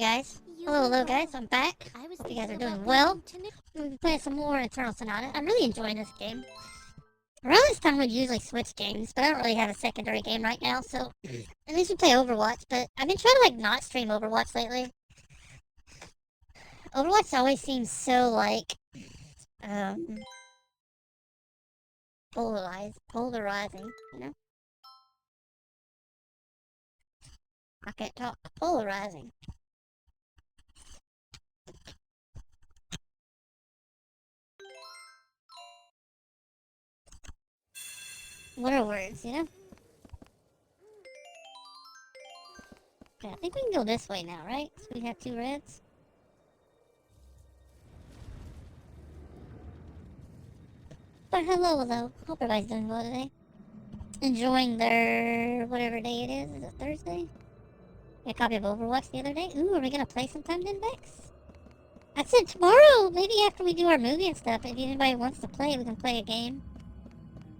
guys? Hello guys, I'm back. Hope you guys are doing well. We'll be playing some more Eternal Sonata. I'm really enjoying this game. Around this time we'd usually switch games, but I don't really have a secondary game right now, so at least we play Overwatch, but I've been trying to not stream Overwatch lately. Overwatch always seems so polarizing, you know? I can't talk. Polarizing. What are words, you know? Okay, I think we can go this way now, right? So we have 2 reds. But hello. Hope everybody's doing well today. Enjoying their whatever day it is. Is it Thursday? Got a copy of Overwatch the other day. Ooh, are we gonna play sometime then, Bex? I said tomorrow! Maybe after we do our movie and stuff. If anybody wants to play, we can play a game.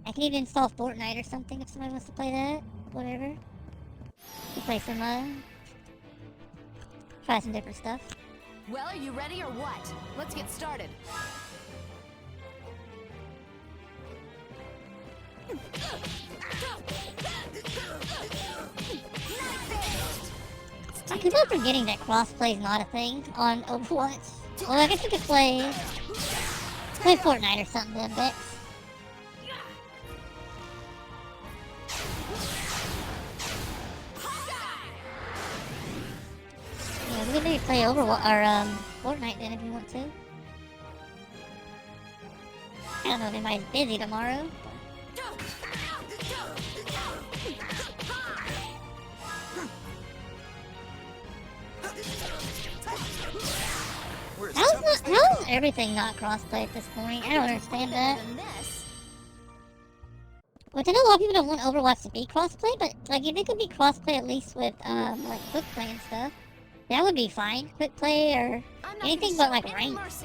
I can even install Fortnite or something if somebody wants to play that. Whatever. We'll play some, try some different stuff. Well, are you ready or what? Let's get started. I keep on forgetting that crossplay is not a thing on Overwatch. Well, I guess we could play Fortnite or something then, Bex. Yeah, we can maybe play Overwatch or Fortnite then if you want to. I don't know if anybody's busy tomorrow. How is everything not crossplay at this point? I don't understand that. Which I know a lot of people don't want Overwatch to be crossplay, but if it could be crossplay at least with quick play and stuff, that would be fine. Quick play or anything but ranked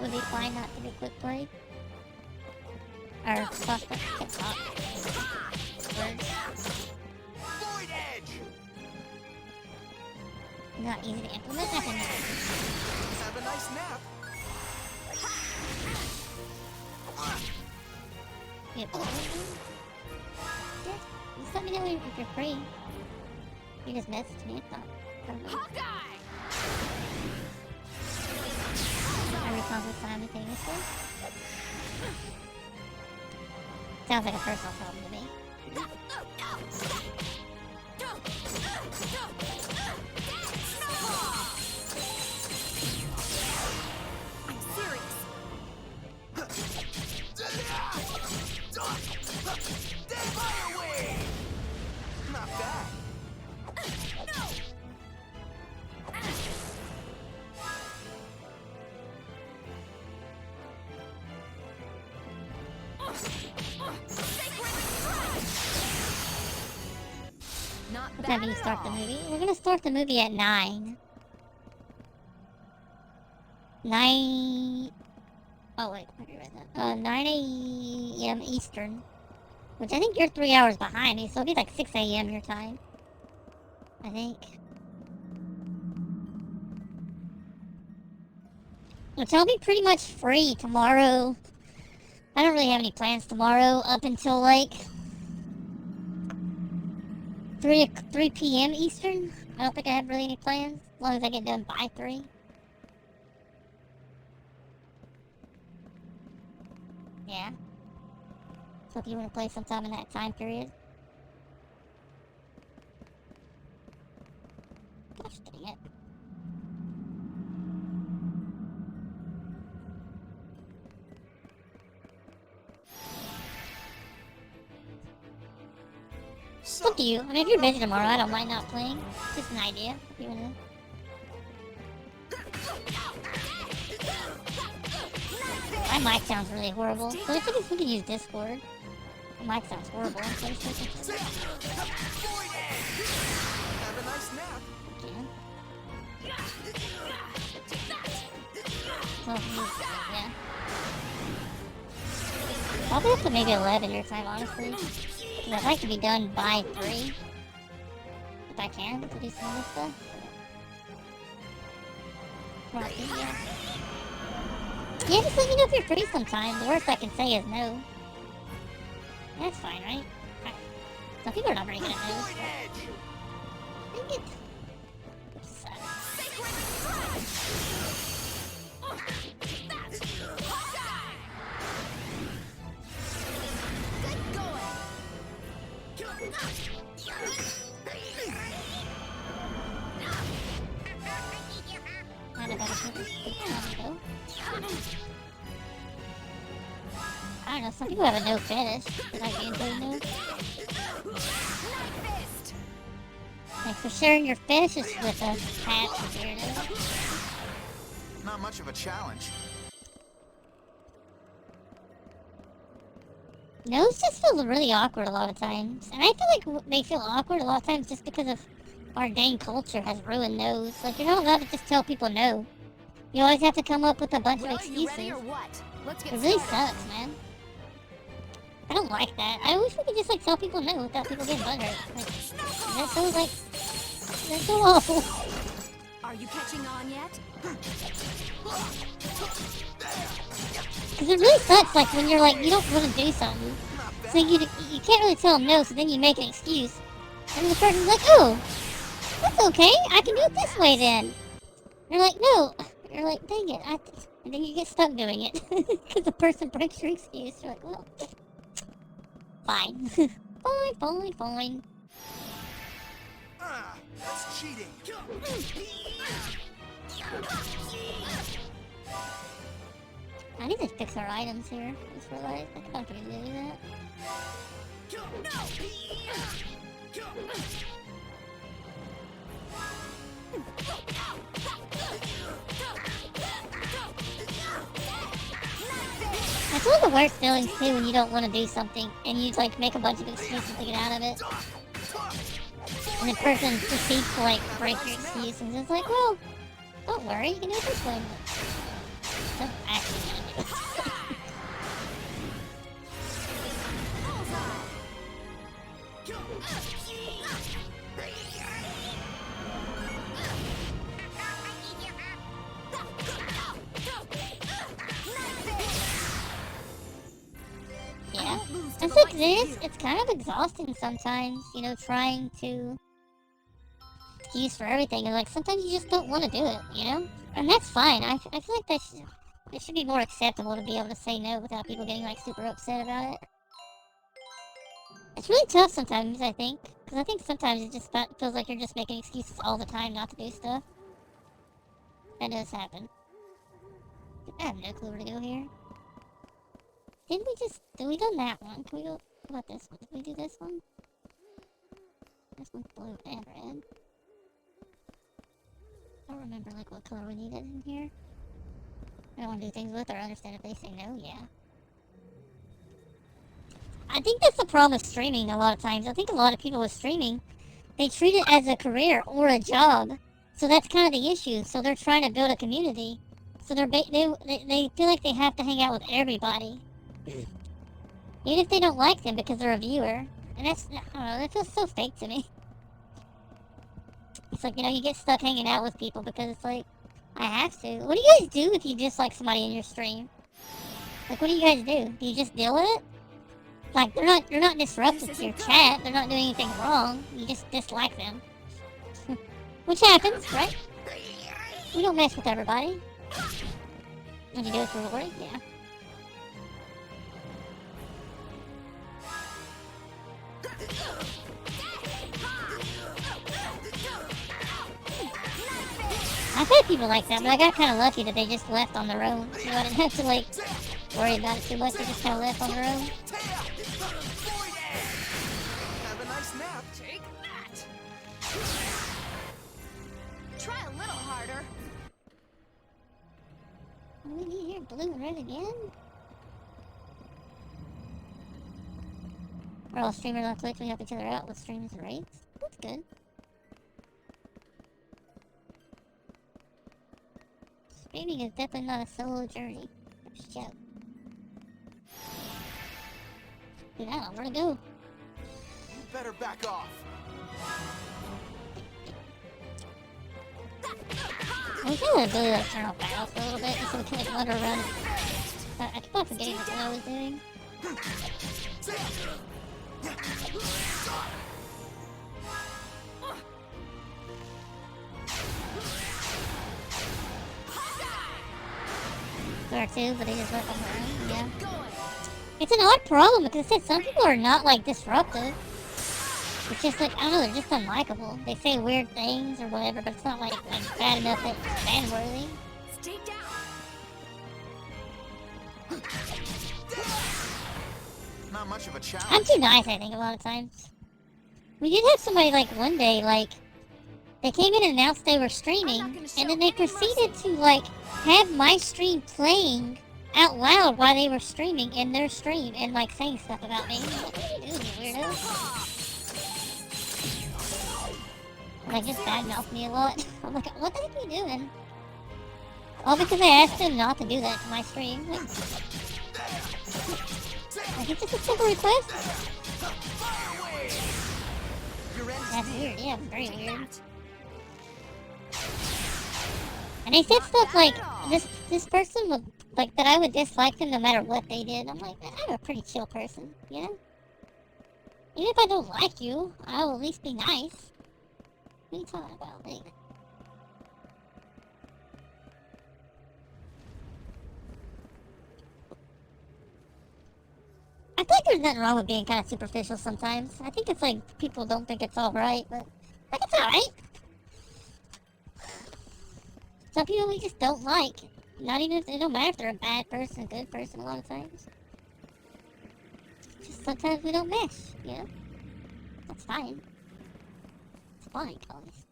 would be fine not to be quick play. Or crossplay. Can't talk. Void Edge! Not easy to implement. I can. Have a nice nap. Yep. Just let me know if you're free. You just messaged me. I don't know. I respond simultaneously. Sounds like a personal problem to me. I'm serious. Fire Wave! Not bad. Not What bad time do you at start the all. movie? We're gonna start the movie at 9. 9... Oh wait, I already read that. 9 a.m. Eastern. Which I think you're 3 hours behind me, so it'll be 6 a.m. your time. I think. Which I'll be pretty much free tomorrow. I don't really have any plans tomorrow up until 3 p.m. Eastern. I don't think I have really any plans, as long as I get done by 3. Yeah. So if you want to play sometime in that time period. Gosh dang it. It's up to you. I mean, if you're busy tomorrow, I don't mind not playing. It's just an idea. If you wanna... My mic sounds really horrible. So I think we can use Discord. My mic sounds horrible on PlayStation. Void Edge! Have a nice nap. Again. Well, yeah. I'll be up to maybe 11 your time, honestly. 'Cause I'd like to be done by 3. If I can, to do some of this stuff. Rocky, yeah. Yeah, just let me know if you're free sometime. The worst I can say is no. That's fine, right? Alright. Some people are not very good at those. Void Edge! Dang it. Sucks. Sacred strike! That's Hawkeye! Good going! Not a better go. I don't know, some people have a no finish. Did I get into no? Night fist! Thanks for sharing your finishes with us, Pat. Weirdo. Not much of a challenge. Nose just feels really awkward a lot of times. And I feel like they feel awkward a lot of times just because of our dang culture has ruined nose. Like, you're not allowed to just tell people no. You always have to come up with a bunch of Well, you excuses. ready or what? Let's get It really started. sucks, man. I don't like that. I wish we could just, like, tell people no without people getting butthurt. Like, that's so, like, that's so awful. Are you catching on yet? Because it really sucks, like, when you're, like, you don't want to do something. So you can't really tell them no, so then you make an excuse. And the person's like, oh, that's okay. I can do it this way then. You're like, no. You're like, dang it. And then you get stuck doing it. Because the person breaks your excuse. You're like, well, fine. Fine. That's cheating. I need to fix our items here. I just realized I can't forget to do that. That's one of the worst feelings too when you don't want to do something and you like make a bunch of excuses to get out of it. And the person proceeds to like break your excuse and is like, well, don't worry, you can do it this way. Don't actually want to do it. Yeah. That's like this. It's kind of exhausting sometimes, you know, trying to excuse for everything. And like sometimes you just don't want to do it, you know? And that's fine. I feel like it should be more acceptable to be able to say no without people getting like super upset about it. It's really tough sometimes, I think. Because I think sometimes it just feels like you're just making excuses all the time not to do stuff. That does happen. I have no clue where to go here. Did we done that one? Can we go, what about this one? Did we do this one? This one's blue and red. I don't remember like what color we needed in here. I don't want to do things with or understand if they say no, yeah. I think that's the problem with streaming a lot of times. I think a lot of people with streaming, they treat it as a career or a job. So that's kind of the issue. So they're trying to build a community. So they feel like they have to hang out with everybody. Even if they don't like them because they're a viewer. And that's, I don't know, that feels so fake to me. It's like, you know, you get stuck hanging out with people because it's like, I have to. What do you guys do if you dislike somebody in your stream? Like, what do you guys do? Do you just deal with it? Like, they're not disruptive to your chat. They're not doing anything wrong. You just dislike them. Which happens, right? We don't mess with everybody. And you do it for reward? Yeah. I've had people like that, but I got kind of lucky that they just left on their own. So I didn't have to, like, worry about it too much. They just kind of left on their own. Have a nice nap. Take that! Try a little harder. What do we need here? Blue and red again? We're all streamers on Twitch. We help each other out with streams and raids. That's good. Streaming is definitely not a solo journey. Show. Dude, I don't know where to go. You better back off. We should really like turn off battles for a little bit so we can like wander around. I keep on forgetting what I was doing. There are two, but they just work on their own, yeah. It's an odd problem because it says some people are not like disruptive. It's just like, I don't know, they're just unlikable. They say weird things or whatever, but it's not like bad enough that it's ban-worthy. Stay down. Not much of a challenge. I'm too nice, I think, a lot of times. We did have somebody, like, one day, like, they came in and announced they were streaming, and then they proceeded to, like, have my stream playing out loud while they were streaming in their stream and, like, saying stuff about me. Like, what are you doing, you weirdo? Like, just badmouth me a lot. I'm like, what the heck are you doing? All because I asked him not to do that to my stream. Like, it's just a simple request. That's weird, yeah, very weird. And they said stuff like, this person would, like, that I would dislike them no matter what they did. I'm like, I'm a pretty chill person, you know? Even if I don't like you, I will at least be nice. What are you talking about? Anyway. I think there's nothing wrong with being kind of superficial sometimes. I think it's like people don't think it's alright, but like it's alright. Some people we just don't like. Not even if it don't matter if they're a bad person, a good person a lot of times. Just sometimes we don't mesh, you know? That's fine. It's fine, Collins.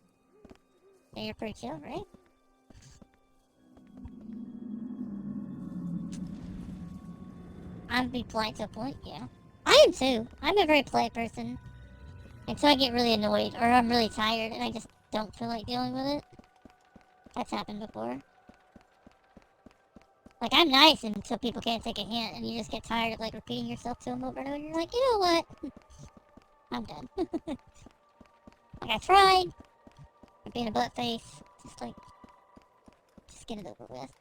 Yeah, you're pretty chill, right? I'm be polite to a point, yeah. I am too. I'm a very polite person. Until I get really annoyed, or I'm really tired, and I just don't feel like dealing with it. That's happened before. Like, I'm nice until people can't take a hint, and you just get tired of, like, repeating yourself to them over and over, and you're like, you know what? I'm done. Like, I tried. I'm being a butt face. Just, like, just get it over with.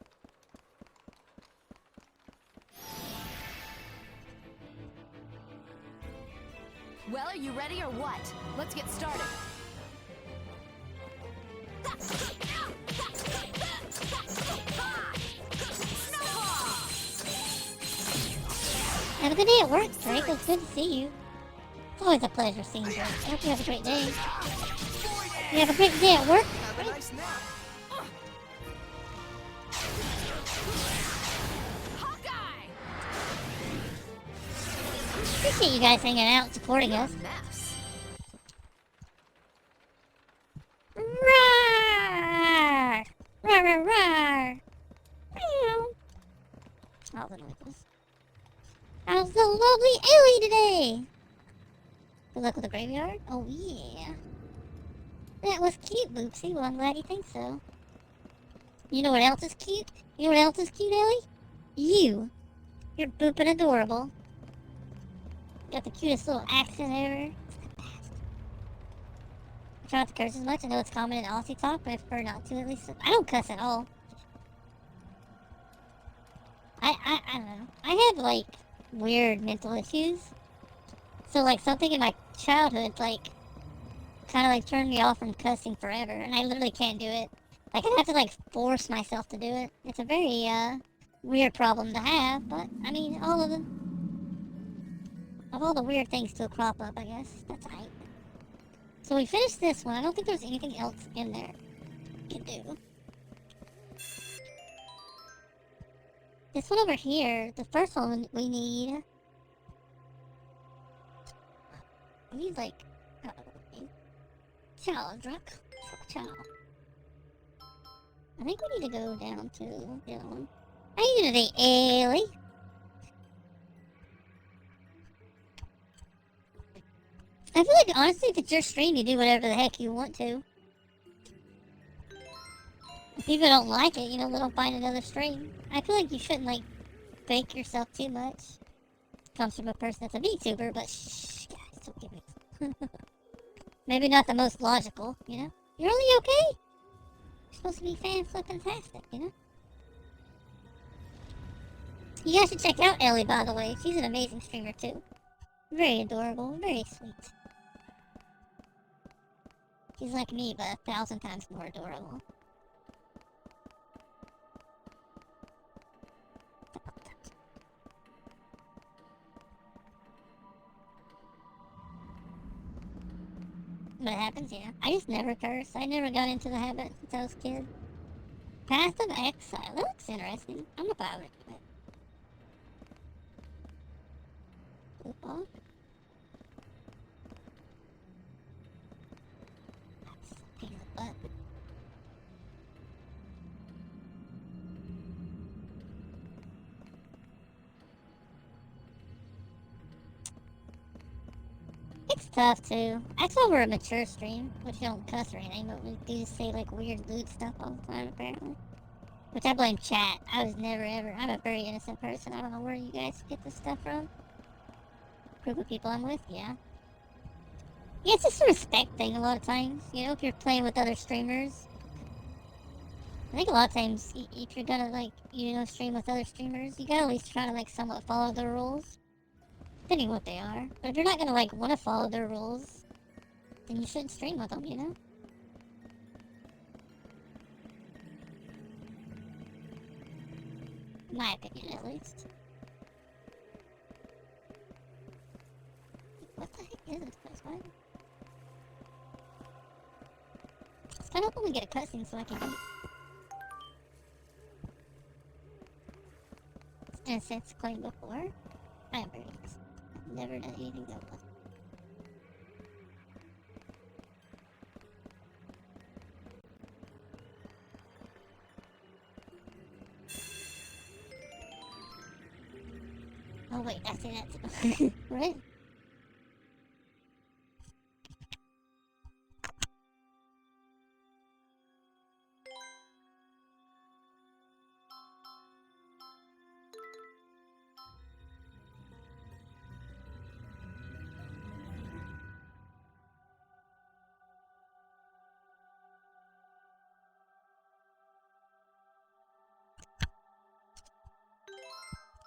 Well, are you ready or what? Let's get started. Have a good day at work, Drake. It's good to see you. It's always a pleasure seeing you. I hope you have a great day. You have a great day at work? Have a nice nap. Hawkeye! Appreciate you guys hanging out and supporting us. Mess. Roar! Roar, roar, roar! Meow. All the noises. How's the lovely Ellie today? Good luck with the graveyard? Oh, yeah. That was cute, Boopsy. Well, I'm glad you think so. You know what else is cute? You know what else is cute, Ellie? You. You're booping adorable. Got the cutest little accent ever. It's the best. I try not to curse as much. I know it's common in Aussie talk, but I prefer not to at least. I don't cuss at all. I don't know. I have, like, weird mental issues. So, like, something in my childhood, like, kind of, like, turned me off from cussing forever. And I literally can't do it. Like, I have to, like, force myself to do it. It's a very, weird problem to have. But, I mean, all of the weird things still crop up, I guess. That's right. So we finished this one. I don't think there's anything else in there we can do. This one over here, the first one we need... We need, like... Chow, Druck. Chow. I think we need to go down to the other one. How you doing today, Ellie? I feel like, honestly, if it's your stream, you do whatever the heck you want to. If people don't like it, you know, they'll find another stream. I feel like you shouldn't, like, fake yourself too much. Comes from a person that's a VTuber, but shh, guys, don't give me... Maybe not the most logical, you know? You're really okay? supposed to be fan-flippin-tastic, you know? You guys should check out Ellie, by the way. She's an amazing streamer, too. Very adorable, very sweet. She's like me, but 1,000 times more adorable. What happens, yeah. I just never curse. I never got into the habit since I was a kid. Path of Exile. That looks interesting. I'm about it. Football? That's a pain in the butt. It's tough too. I saw we're a mature stream, which you don't cuss or anything, but we do say like weird lewd stuff all the time apparently. Which I blame chat. I was never ever. I'm a very innocent person. I don't know where you guys get this stuff from. Group of people I'm with, yeah. Yeah, it's just a respect thing a lot of times. You know, if you're playing with other streamers. I think a lot of times, if you're gonna like, you know, stream with other streamers, you gotta at least try to like somewhat follow their rules. Depending what they are. But if you're not gonna like want to follow their rules, then you shouldn't stream with them, you know? In my opinion, at least. What the heck is this place? What? It's kind of hoping we get a cutscene so I can eat. And since claimed before, I am very innocent. I've never done anything that was. Oh wait, I see that too. Right?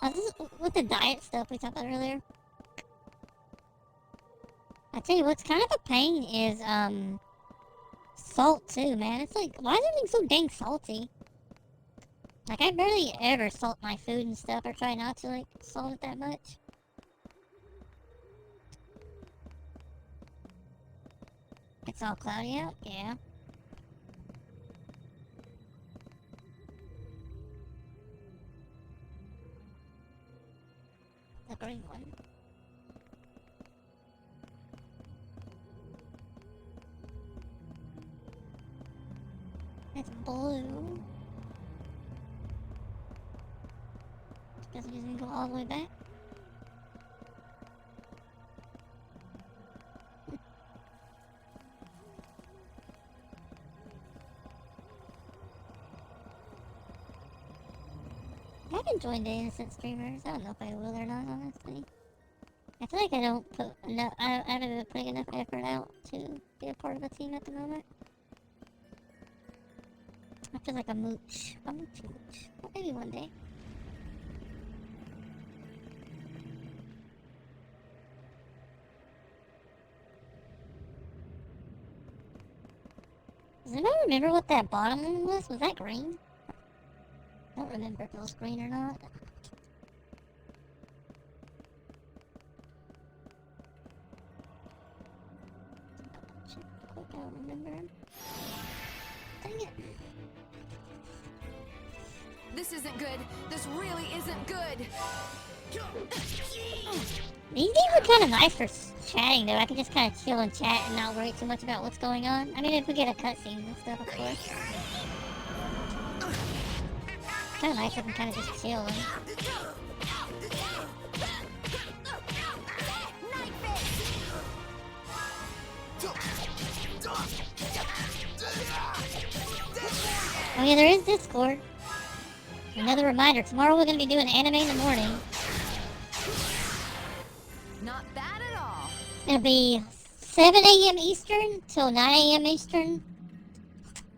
This is with the diet stuff we talked about earlier. I tell you what's kind of a pain is, salt too, man. It's like, why is everything so dang salty? Like, I barely ever salt my food and stuff, or try not to, like, salt it that much. It's all cloudy out? Yeah. The green one. It's blue. Guess I'm just gonna go all the way back. I can join the innocent streamers. I don't know if I will or not, honestly. I feel like I don't put enough. I haven't been putting enough effort out to be a part of a team at the moment. I feel like a mooch. A mooch. Well, maybe one day. Does anybody remember what that bottom one was? Was that green? I don't remember if it was green or not. I don't remember. Dang it. This isn't good. This really isn't good. These games are kind of nice for chatting, though. I can just kind of chill and chat and not worry too much about what's going on. I mean, if we get a cutscene and stuff, of course. Kind of nice if I can kind of just chill and... Oh yeah, there is Discord. Another reminder, tomorrow we're going to be doing anime in the morning. Not bad at all. It's going to be 7 a.m. Eastern till 9 a.m. Eastern.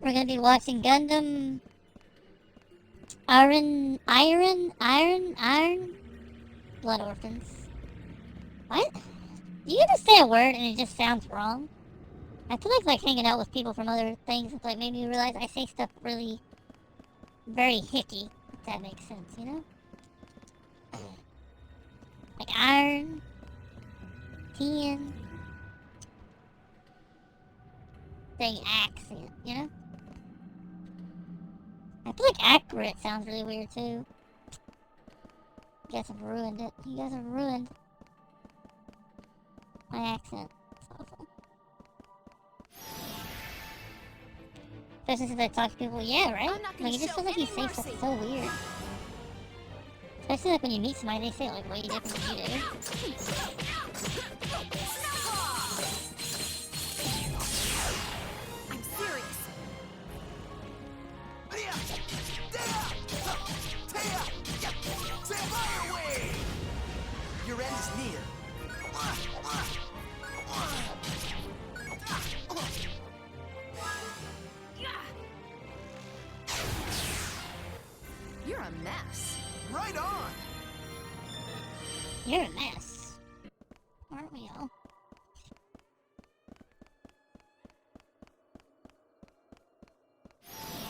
We're gonna be watching Gundam Iron Blood Orphans. What? Do you ever say a word and it just sounds wrong? I feel like hanging out with people from other things, it's like made me realize I say stuff really very hicky, if that makes sense, you know? Like iron, tin, saying accent, you know? I feel like accurate sounds really weird too. You guys have ruined it. You guys have ruined my accent. It's awful. Especially since I talk to people, yeah, right? Like, it just feels like you say stuff so weird. Especially like when you meet somebody, they say it like way different than you do. I'm serious. Your end is near. You're a mess. Right on. You're a mess. Aren't we all?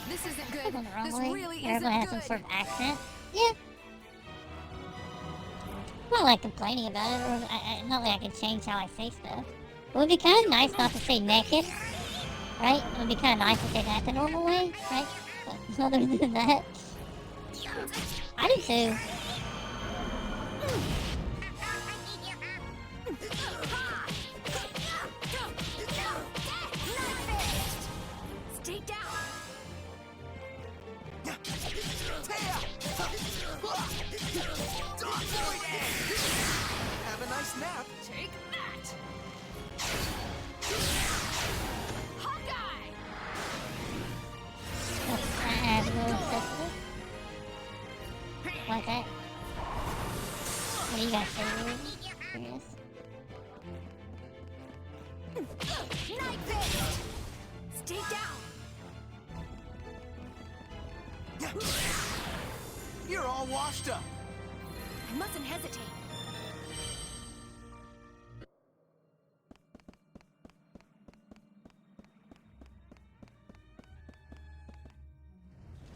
This isn't I'm good. going the wrong This way. really Everyone isn't has some good. sort of accent. Yeah. I'm not like complaining about it, or not like I can change how I say stuff. It would be kind of nice not to say naked, right? It would be kind of nice to say that the normal way, right? But other than that, I do too. Stay down. Have a nice nap. Take that. Hawkeye. I have a little obsessive. Like that. What do you guys say? Curious. Night fist. Stay down. You're all washed up. I mustn't hesitate.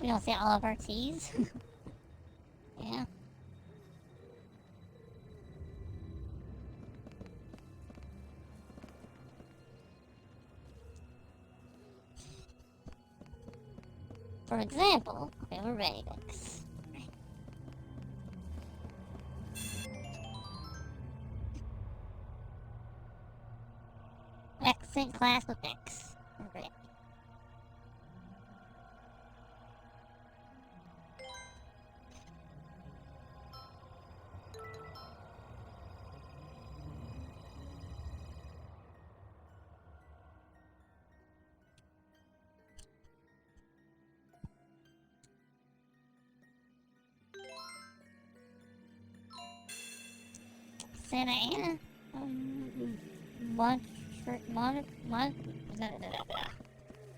We don't say all of our T's. Yeah. For example, okay, we're ready, X. Accent class with X. We're ready. Santa Ana?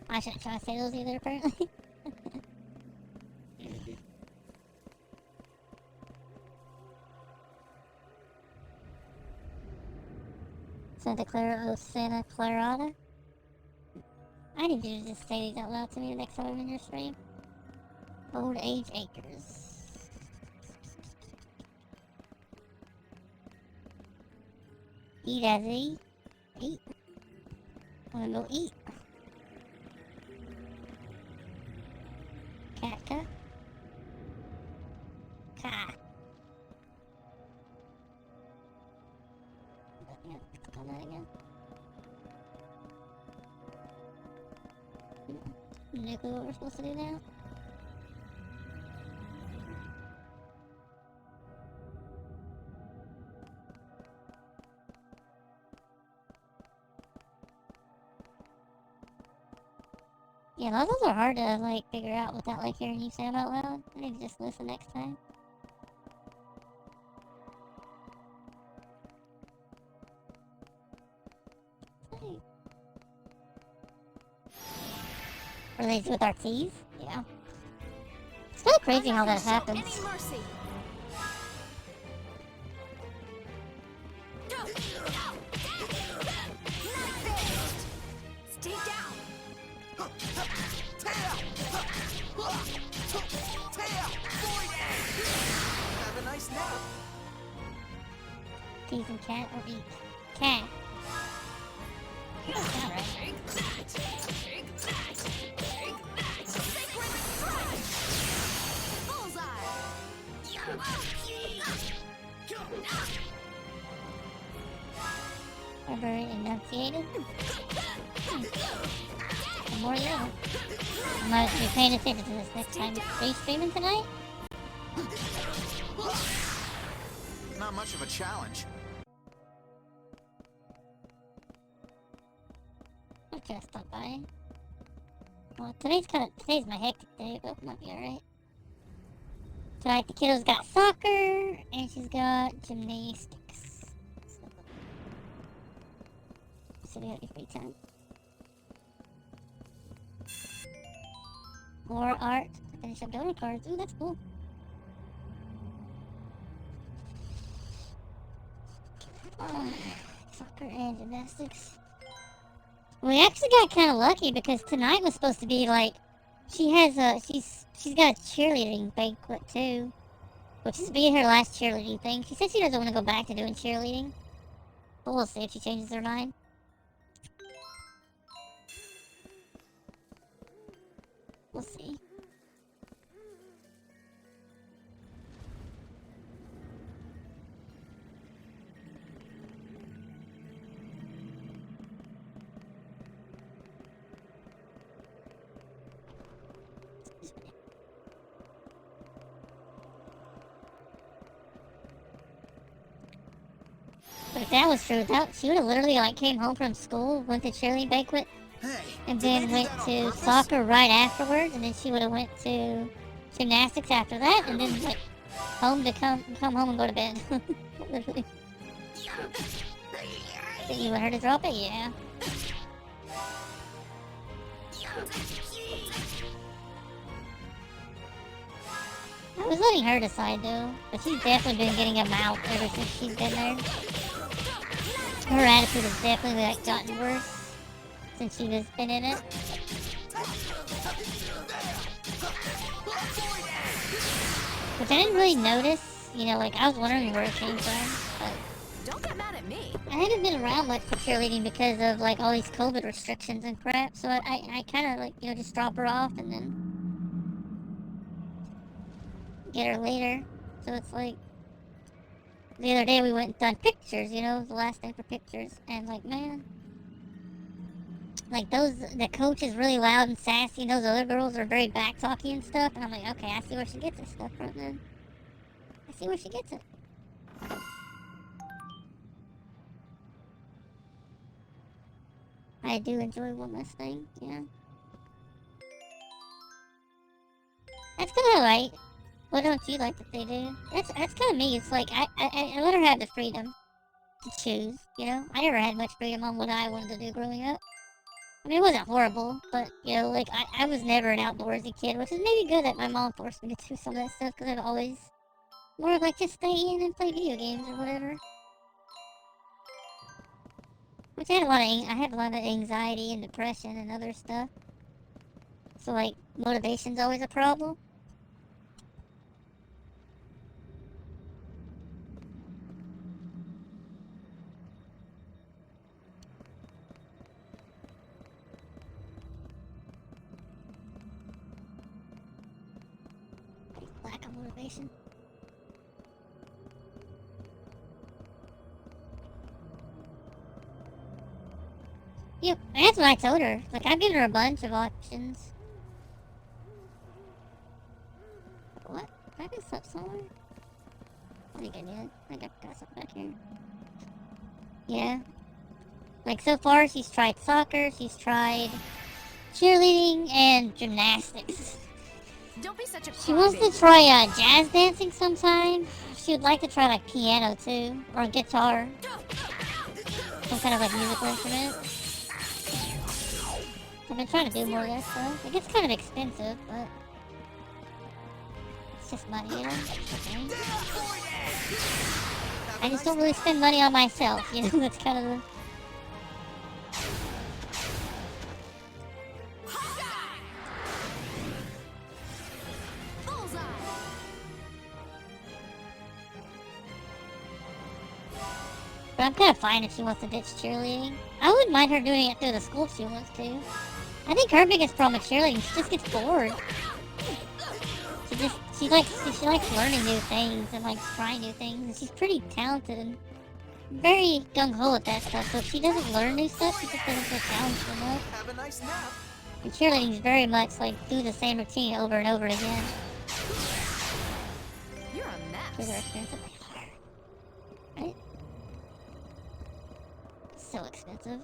I shouldn't try to say those either, apparently. Santa Clara of Santa Clarata? I need you to just say these out loud to me the next time I'm in your stream. Old Age Acres. Eat as eat. Eat. Wanna go eat? Katka. Ka. Yeah, let's call that again. No clue what we're supposed to do now? Yeah, those are hard to, like, figure out without, like, hearing you say them out loud. I need to just listen next time. Hey. Related with our T's? Yeah. It's kind of crazy how that happens. Any mercy. Stay down. Have a nice nap. T's and cat or eat? Cat. That's not right. Are very enunciated. The more you know. I might be paying attention to this next time. Are you streaming tonight? Not much of a challenge. I'm gonna stop by. Well, today's my hectic day, but it might be alright. Tonight the kiddo's got soccer, and she's got gymnastics. So we have your free time. More art to finish up donor cards. Ooh, that's cool. Soccer and gymnastics. We actually got kind of lucky because tonight was supposed to be like, she's got a cheerleading banquet too, which is being her last cheerleading thing. She said she doesn't want to go back to doing cheerleading, but we'll see if she changes her mind. We'll see. But if that was true, she would have literally like came home from school, went to cheerleading banquet, Hey, and did they then do went that on to purpose? soccer right afterwards, and then she would have went to gymnastics after that, and then like home to come home and go to bed. Literally. Did you want her to drop it? Yeah. I was letting her decide though, but she's definitely been getting a mouth ever since she's been there. Her attitude has definitely like gotten worse since she has been in it. Which I didn't really notice, you know, like I was wondering where it came from, but Don't get mad at me. I haven't been around much for cheerleading because of like all these COVID restrictions and crap, so I kind of like, you know, just drop her off and then get her later. So it's like, the other day we went and done pictures, you know, it was the last day for pictures, and like, man, like the coach is really loud and sassy, and those other girls are very back-talky and stuff, and I'm like, okay, I see where she gets this stuff from then. I see where she gets it. I do enjoy one less thing, yeah. That's kind of right. What don't you like that they do? That's kind of me. It's like, I let her have the freedom to choose, you know? I never had much freedom on what I wanted to do growing up. I mean, it wasn't horrible, but, you know, like, I was never an outdoorsy kid, which is maybe good that my mom forced me to do some of that stuff, because I've always more of like, just stay in and play video games or whatever. Which I had a lot of anxiety and depression and other stuff. So, like, motivation's always a problem. Lack of motivation. Yep, that's what I told her. Like, I've given her a bunch of options. What? Did I miss up somewhere? I think I did. I think I got something back here. Yeah. Like, so far, she's tried soccer, she's tried cheerleading, and gymnastics. Don't be such a She wants to try jazz dancing sometime. She would like to try, like, piano, too. Or guitar. Some kind of, like, musical instrument. I've been trying to do more of that stuff. It gets kind of expensive, but it's just money, you know? Okay. I just don't really spend money on myself, you know? That's kind of the... But I'm kind of fine if she wants to ditch cheerleading. I wouldn't mind her doing it through the school if she wants to. I think her biggest problem with cheerleading, she just gets bored. She likes learning new things and likes trying new things, and she's pretty talented and very gung-ho at that stuff, so if she doesn't learn new stuff, she just doesn't feel challenged enough. Have a nice nap. And cheerleading is very much like do the same routine over and over again. You're a mess. Kids are expensive. Right? So expensive.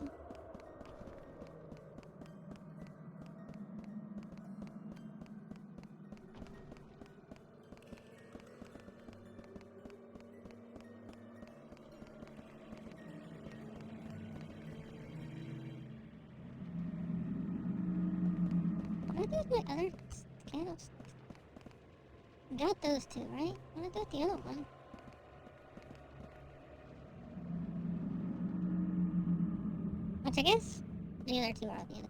What did I do with my other candles? Got those two, right? What did I do with the other one? Which I guess the other two are at the end.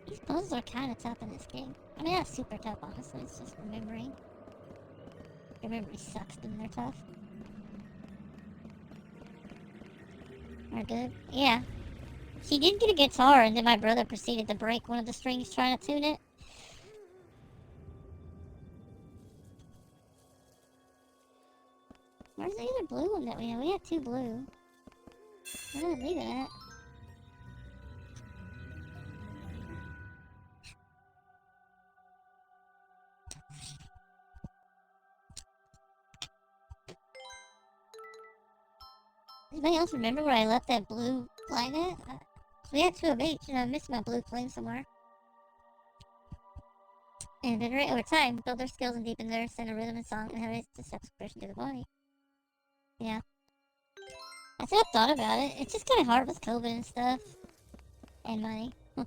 These puzzles are kind of tough in this game. I mean, not super tough, honestly. It's just remembering. Your memory sucks when they're tough. Are good? Yeah. She did get a guitar, and then my brother proceeded to break one of the strings trying to tune it. Where's the other blue one that we had? We had two blue. Where did I leave it at? Anybody else remember where I left that blue light at? We had two of each, and I missed my blue flame somewhere. And iterate over time, build their skills and deepen their sense of rhythm and song, and have a steps expression to the body. Yeah. I think I've thought about it. It's just kind of hard with COVID and stuff. And money. Where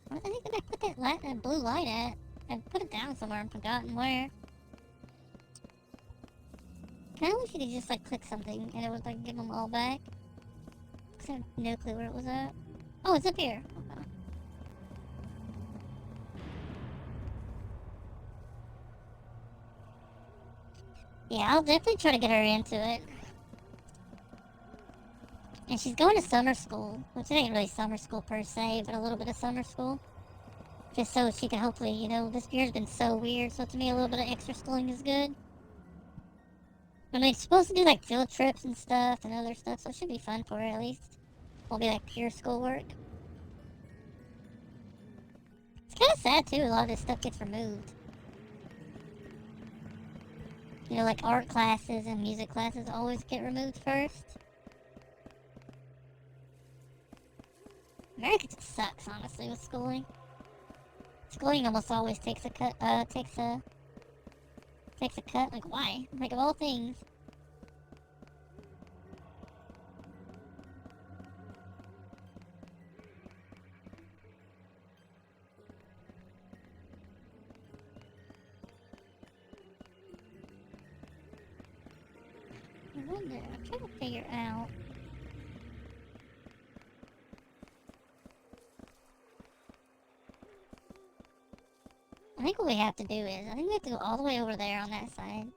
the heck did I put that blue light at? I put it down somewhere and forgotten where. Kinda wish you could just like click something and it would like give them all back. I have no clue where it was at. Oh, it's up here. Okay. Yeah, I'll definitely try to get her into it. And she's going to summer school, which ain't really summer school per se, but a little bit of summer school. Just so she can hopefully, you know, this year's been so weird, so to me a little bit of extra schooling is good. I mean, it's supposed to do like field trips and stuff and other stuff, so it should be fun for her at least. Won't be like pure schoolwork. It's kind of sad too, a lot of this stuff gets removed. You know, like art classes and music classes always get removed first. America just sucks, honestly, with schooling. Schooling almost always takes a cut, takes a cut, like why? Like of all things. I wonder, I'm trying to figure out. I think what we have to do is, I think we have to go all the way over there on that side.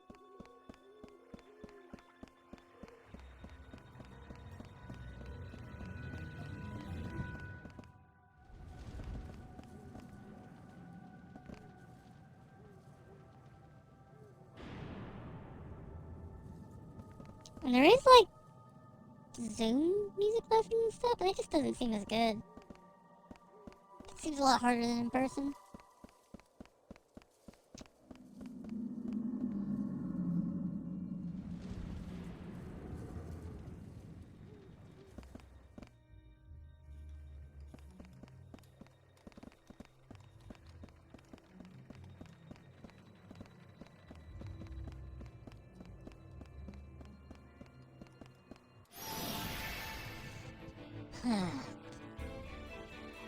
And there is like Zoom music lessons and stuff, but it just doesn't seem as good. It seems a lot harder than in person.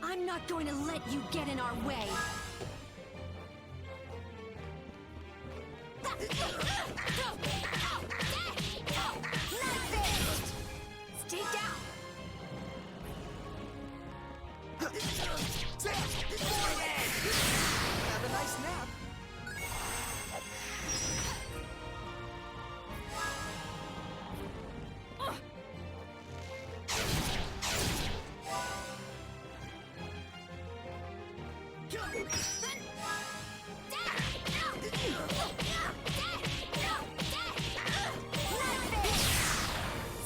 I'm not going to let you get in our way. Stay down. Have a nice nap.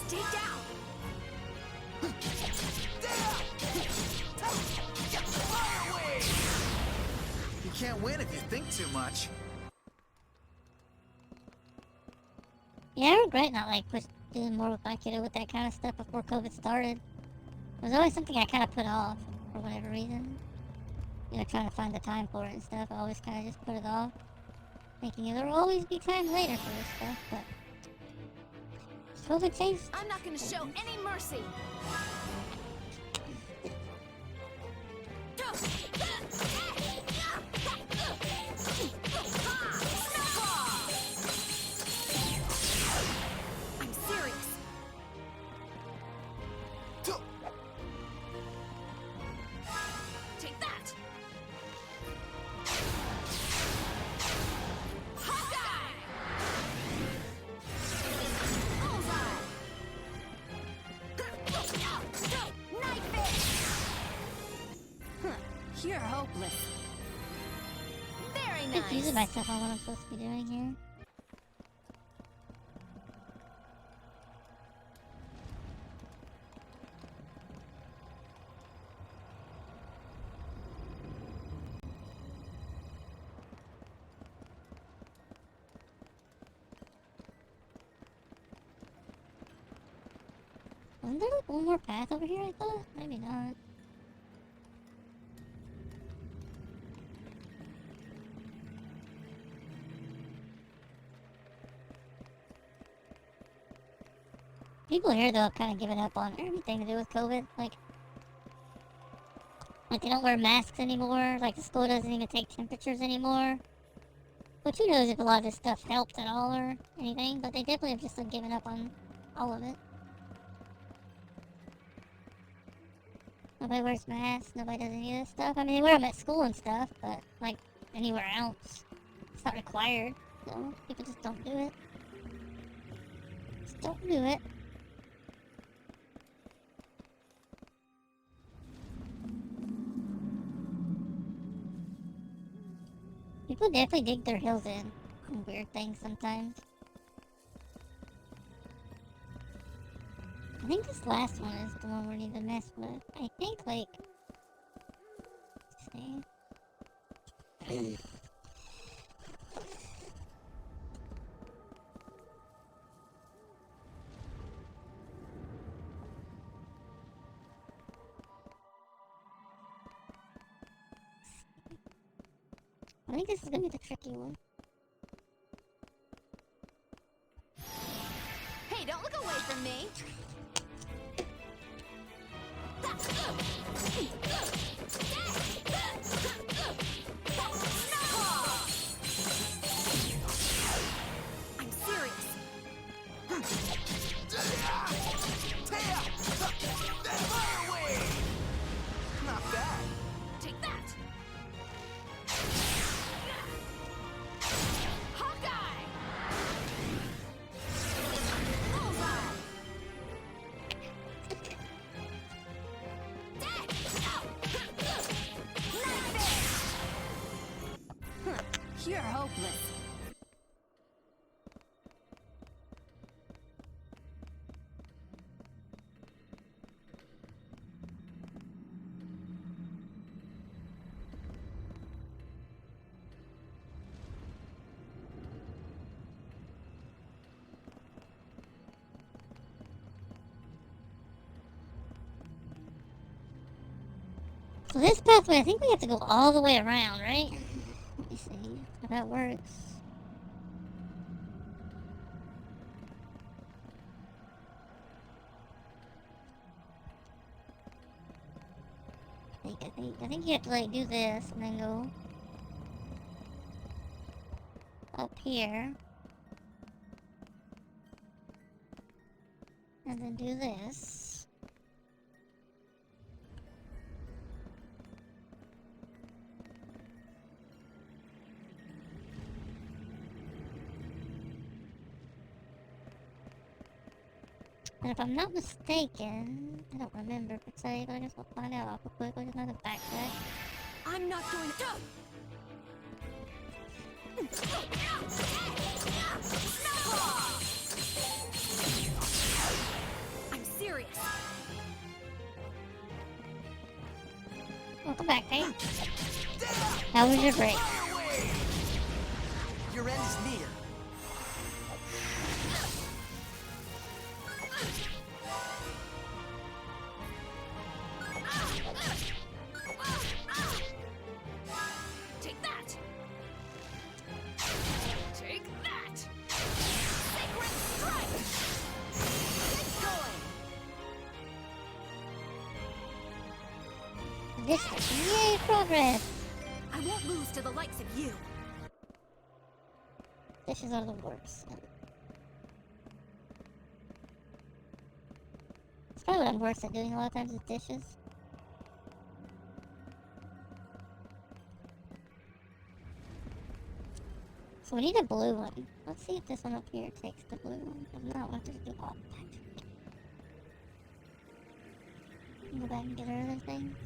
Stay down. Fire away! You can't win if you think too much. Yeah, I regret not like doing more with my kiddo with that kind of stuff before COVID started. It was always something I kind of put off for whatever reason. You know, trying to find the time for it and stuff. I always kind of just put it off, thinking there will always be time later for this stuff. But COVID changed. I'm not going to show any mercy. I'm serious. Take that. Hawkeye! Bullseye! Knife it! You're hopeless. Very nice. Confusing myself on what I'm supposed to be doing here. Wasn't there like one more path over here, I thought? Maybe not. People here, though, have kind of given up on everything to do with COVID. Like they don't wear masks anymore. Like, the school doesn't even take temperatures anymore. Which, who knows if a lot of this stuff helped at all or anything. But they definitely have just given up on all of it. Nobody wears masks. Nobody does any of this stuff. I mean, they wear them at school and stuff. But, like, anywhere else, it's not required. So, people just don't do it. Just don't do it. People definitely dig their heels in on weird things sometimes. I think this last one is the one we need to mess with. I think, like... Let's see. I think this is gonna be the tricky one. Hey, don't look away from me. I'm serious. Fire away! Not bad. Take that. Hawkeye! Bullseye! You're hopeless. So this pathway, I think we have to go all the way around, right? Let me see how that works. I think you have to like do this and then go up here. And then do this. And if I'm not mistaken, I don't remember per se, but I guess we'll find out real quick with another backtrack. I'm not going to. I'm serious. Welcome back, Kate. How was your break? Your end is near. Take that. Take that. Sacred strike. Get going. This yay, progress! I won't lose to the likes of you. Dishes are the worst. It's probably what I'm worst at doing a lot of times with dishes. So we need a blue one. Let's see if this one up here takes the blue one. If not, we'll have to do all that. Go back and get our other thing.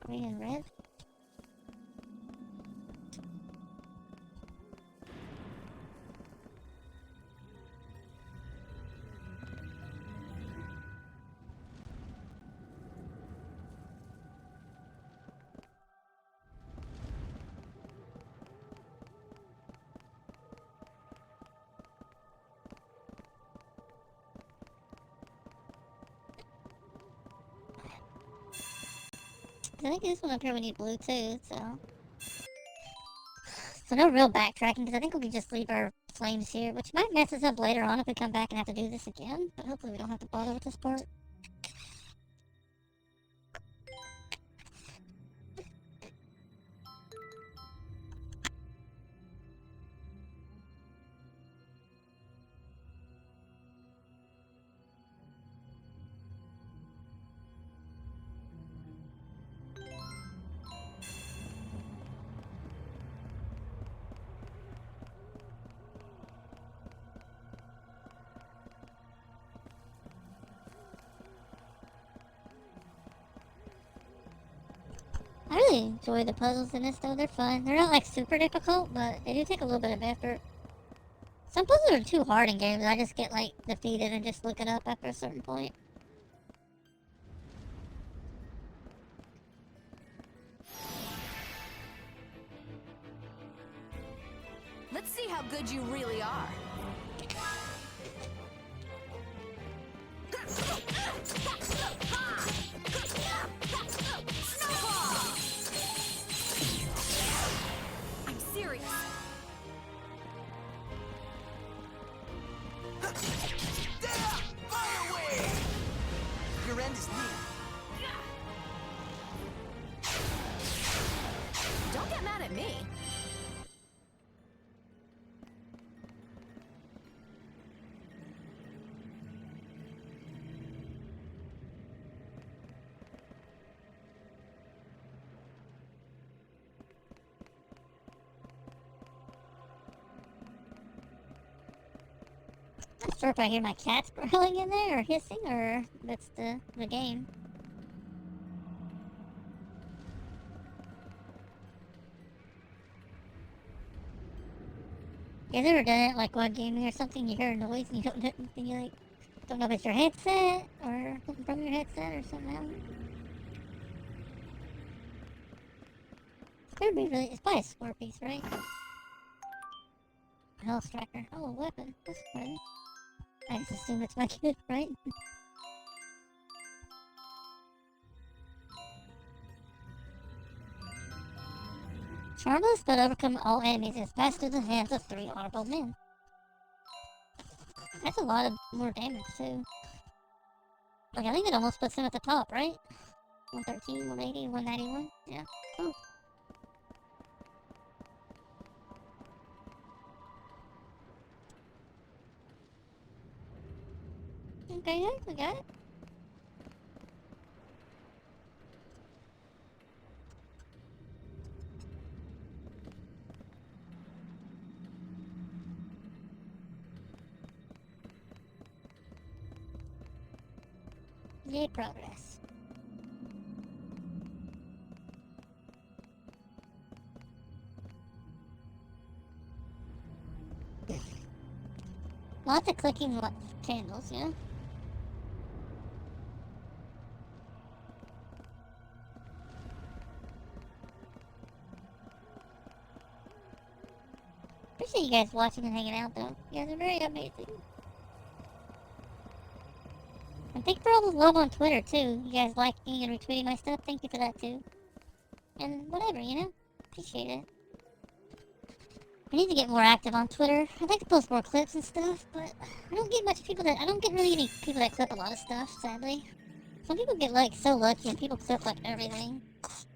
Green and red. I think this one up here we need blue too, so... So no real backtracking, because I think we can just leave our flames here, which might mess us up later on if we come back and have to do this again, but hopefully we don't have to bother with this part. I really enjoy the puzzles in this though, they're fun. They're not like super difficult, but they do take a little bit of effort. Some puzzles are too hard in games, I just get like defeated and just look it up after a certain point. Let's see how good you really are. I'm serious. Fire wave! Your end is near. Don't get mad at me. Not sure if I hear my cats growling in there or hissing or that's the game. You ever done it like while gaming or something? You hear a noise and you don't know, and you like don't know if it's your headset or something from your headset or something else. It's gonna be really. It's probably a score piece, right? Health tracker. Oh, a weapon. That's pretty. I just assume it's my kid, right? Charmless, but overcome all enemies and is passed through the hands of 3 honorable men. That's a lot of more damage, too. Like, I think it almost puts him at the top, right? 113, 180, 191? Yeah. Cool. Okay, yeah, we got it. Yay, progress. Lots of clicking candles, yeah? Appreciate you guys watching and hanging out, though. You guys are very amazing. And thank you for all the love on Twitter, too. You guys liking and retweeting my stuff. Thank you for that, too. And whatever, you know? Appreciate it. I need to get more active on Twitter. I'd like to post more clips and stuff, but I don't get I don't get really any people that clip a lot of stuff, sadly. Some people get, like, so lucky and people clip, like, everything.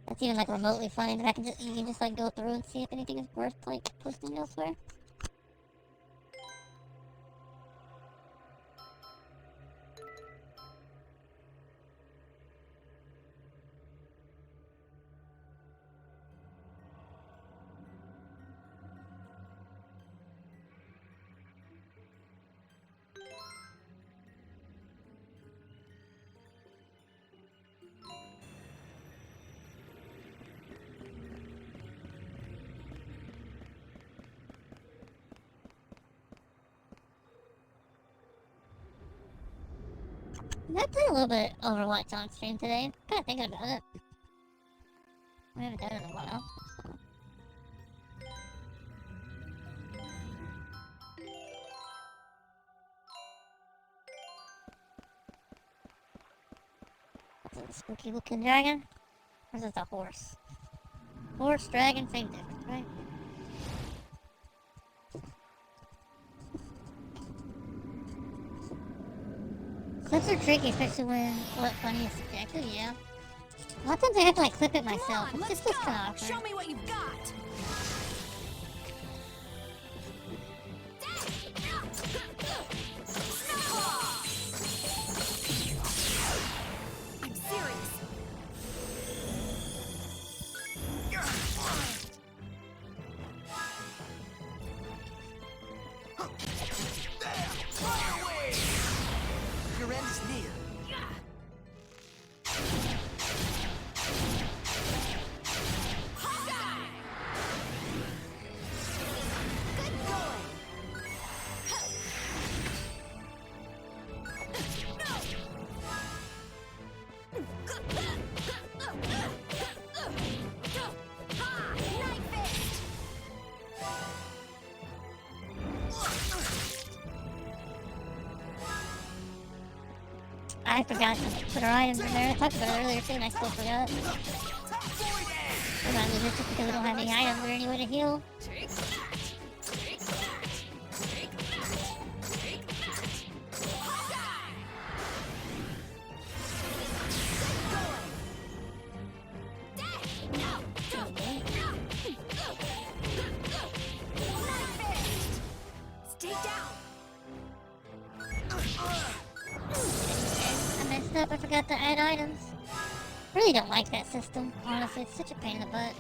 That's even, like, remotely funny that you can just, like, go through and see if anything is worth, like, posting elsewhere. I played a little bit Overwatch on stream today. Kinda thinking about it. I haven't done it in a while. That's a spooky looking dragon. Or is this a horse? Horse, dragon, same difference, right? Clips are tricky, especially when what funny is subjective, yeah. A lot of times I have to like clip it myself. Come on, It's let's just go. kind of awkward. Show me what you've got. I'm serious. Fire wave! Your end is near. I forgot to put our items in there. I talked about it earlier too, and I still forgot. We're not losing just because we don't have any items or any way to heal. Take that. Take that. Take that. Take that. Hawkeye! Get going. No. Knife fist. Stay down. I messed up. I forgot to add items. Really don't like that system. Honestly, it's such a pain in the butt.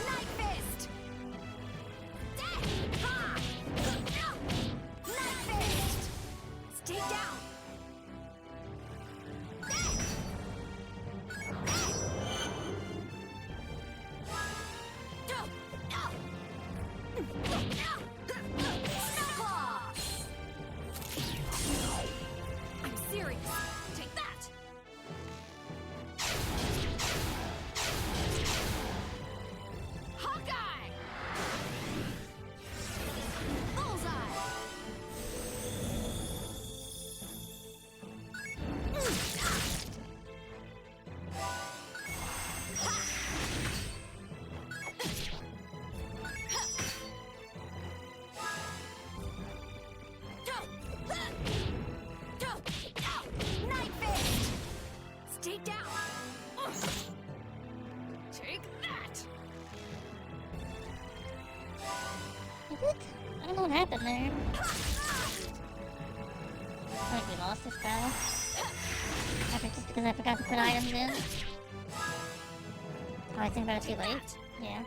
Knife fist. Ha! Knife fist. Stay down. Snowclaw. I'm serious. Take that. Hawkeye. Bullseye. Is it? I don't know what happened there. I think we lost this battle. Just because I forgot to put items in. Oh, I think about it too late. Yeah.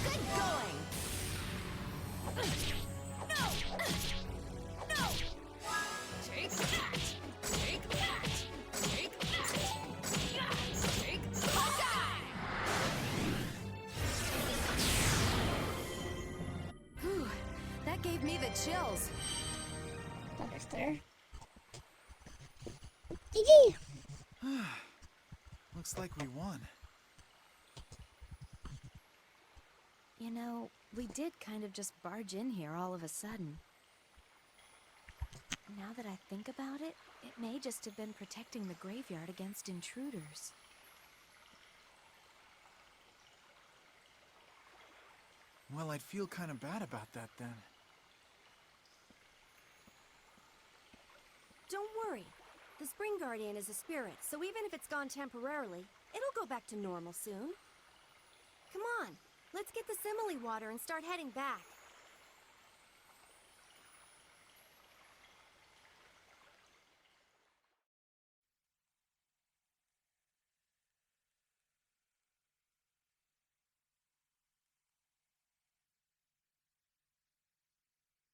Good going. No. No. Take that. Take that. Take that. Take Hawkeye. Whew, that gave me the chills. Thunderstir. GG! Looks like we won. You know, we did kind of just barge in here all of a sudden. Now that I think about it, it may just have been protecting the graveyard against intruders. Well, I'd feel kind of bad about that then. Don't worry. The Spring Guardian is a spirit, so even if it's gone temporarily, it'll go back to normal soon. Come on, let's get the simile water and start heading back.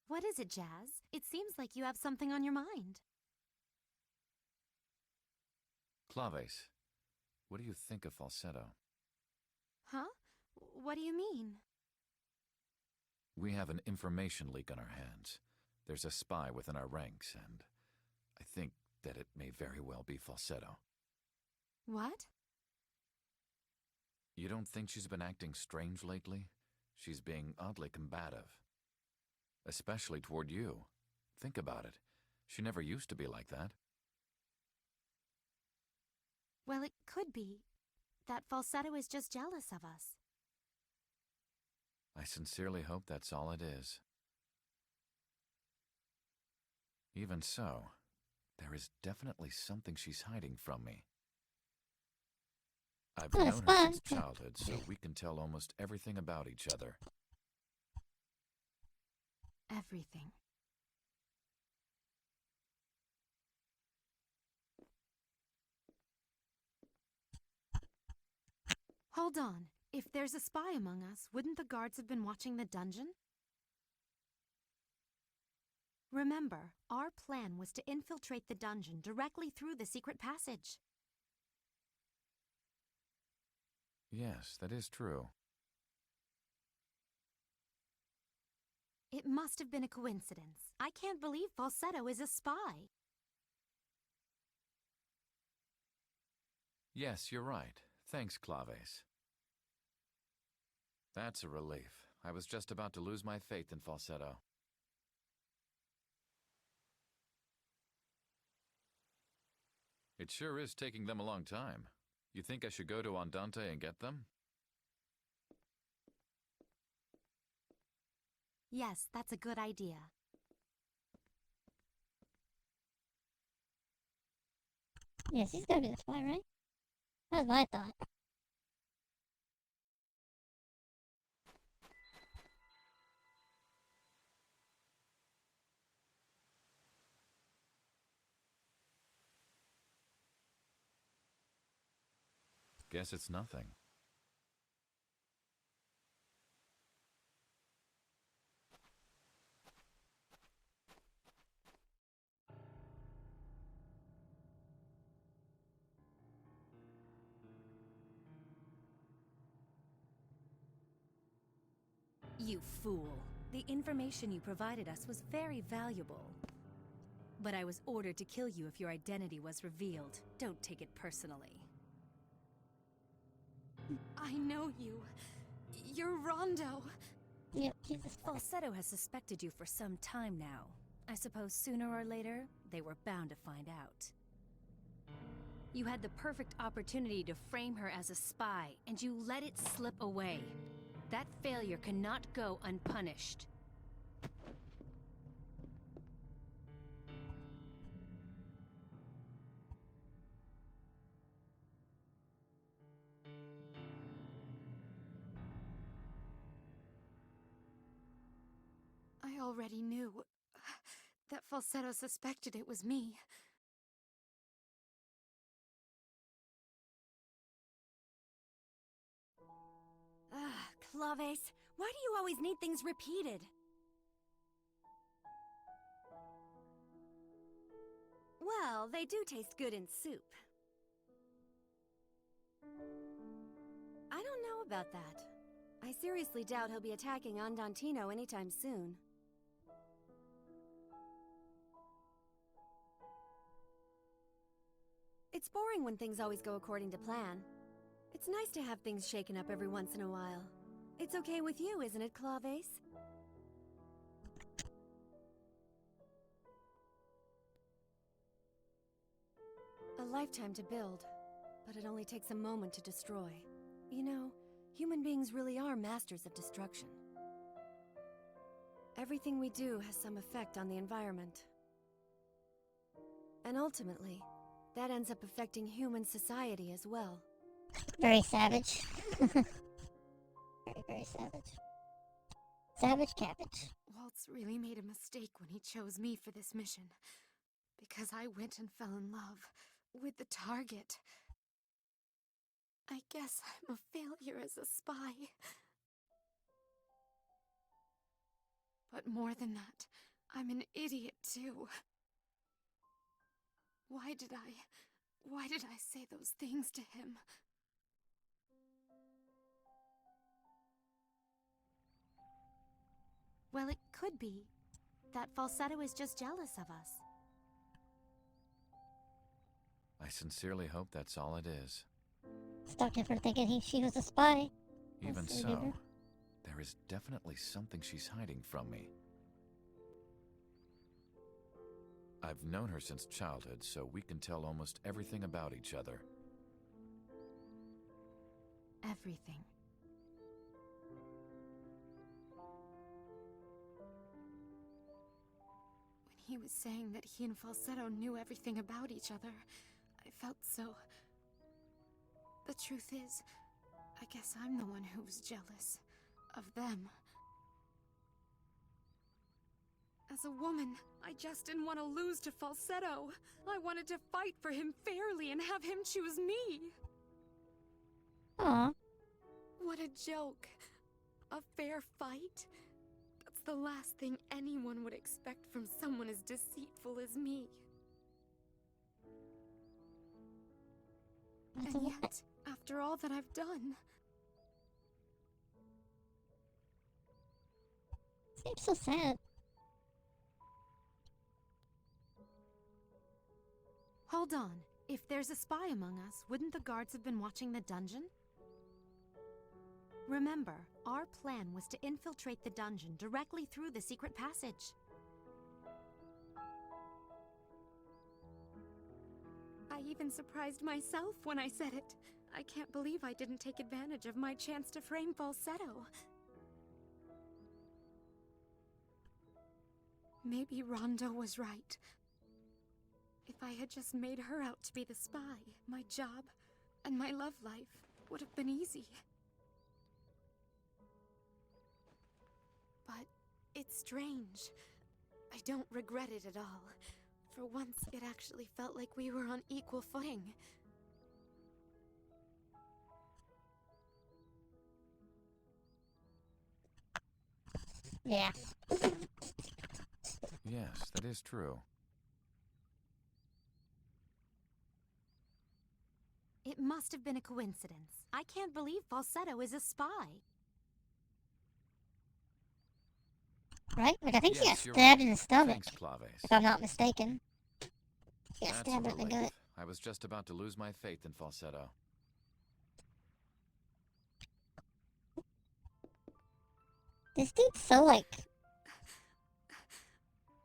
What is it, Jazz? It seems like you have something on your mind. Claves, what do you think of falsetto? Huh? What do you mean? We have an information leak on our hands. There's a spy within our ranks, and I think that it may very well be falsetto. What? You don't think she's been acting strange lately? She's being oddly combative. Especially toward you. Think about it. She never used to be like that. Well, it could be. That falsetto is just jealous of us. I sincerely hope that's all it is. Even so, there is definitely something she's hiding from me. I've Oh, known her fun. since childhood, so we can tell almost everything about each other. Everything. Hold on. If there's a spy among us, wouldn't the guards have been watching the dungeon? Remember, our plan was to infiltrate the dungeon directly through the secret passage. Yes, that is true. It must have been a coincidence. I can't believe Falsetto is a spy. Yes, you're right. Thanks, Claves. That's a relief. I was just about to lose my faith in falsetto. It sure is taking them a long time. You think I should go to Andante and get them? Yes, that's a good idea. Yes, he's gotta be the spy, right? That's what I thought. Guess it's nothing. You fool. The information you provided us was very valuable. But I was ordered to kill you if your identity was revealed. Don't take it personally. I know you. You're Rondo. Yep, he's a spy. Falsetto has suspected you for some time now. I suppose sooner or later, they were bound to find out. You had the perfect opportunity to frame her as a spy, and you let it slip away. That failure cannot go unpunished. I already knew that Falsetto suspected it was me. Claves, why do you always need things repeated? Well, they do taste good in soup. I don't know about that. I seriously doubt he'll be attacking Andantino anytime soon. It's boring when things always go according to plan. It's nice to have things shaken up every once in a while. It's okay with you, isn't it, Claves? A lifetime to build, but it only takes a moment to destroy. You know, human beings really are masters of destruction. Everything we do has some effect on the environment. And ultimately, that ends up affecting human society as well. Very savage. Very, very savage. Savage cabbage. Waltz really made a mistake when he chose me for this mission. Because I went and fell in love with the target. I guess I'm a failure as a spy. But more than that, I'm an idiot too. Why did I say those things to him? Well, it could be that Falsetto is just jealous of us. I sincerely hope that's all it is. Stuck him for thinking she was a spy. Even That's so, weird. there is definitely something she's hiding from me. I've known her since childhood, so we can tell almost everything about each other. Everything. When he was saying that he and Falsetto knew everything about each other, I felt so... The truth is, I guess I'm the one who was jealous of them. As a woman, I just didn't want to lose to Falsetto. I wanted to fight for him fairly and have him choose me. Aw. What a joke. A fair fight? That's the last thing anyone would expect from someone as deceitful as me. That's a And lot. yet, after all that I've done... Seems so sad. Hold on. If there's a spy among us, wouldn't the guards have been watching the dungeon? Remember, our plan was to infiltrate the dungeon directly through the secret passage. I even surprised myself when I said it. I can't believe I didn't take advantage of my chance to frame Falsetto. Maybe Rondo was right. If I had just made her out to be the spy, my job and my love life would have been easy. But it's strange. I don't regret it at all. For once, it actually felt like we were on equal footing. Yeah. Yes, that is true. It must have been a coincidence. I can't believe Falsetto is a spy. Right? Like, I think she got Yes, you're stabbed right. in the stomach, Thanks, Claves. if I'm not mistaken. She got That's a stabbed in the relief. gut. I was just about to lose my faith in Falsetto. This dude's so, like...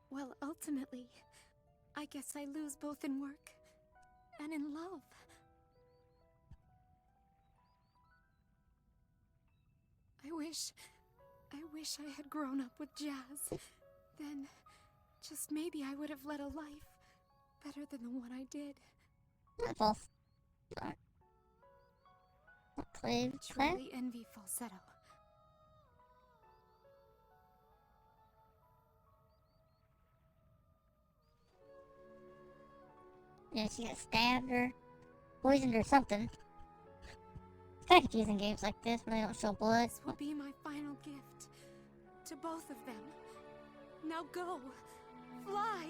Well, ultimately, I guess I lose both in work and in love. I wish I had grown up with Jazz. Then, just maybe I would have led a life better than the one I did. Not false. Sorry. Not Clave. Clave? I truly envy Falsetto. Yeah, she got stabbed or poisoned or something. It's kind of confusing games like this when they don't show blood. This will be my final gift to both of them. Now go, fly.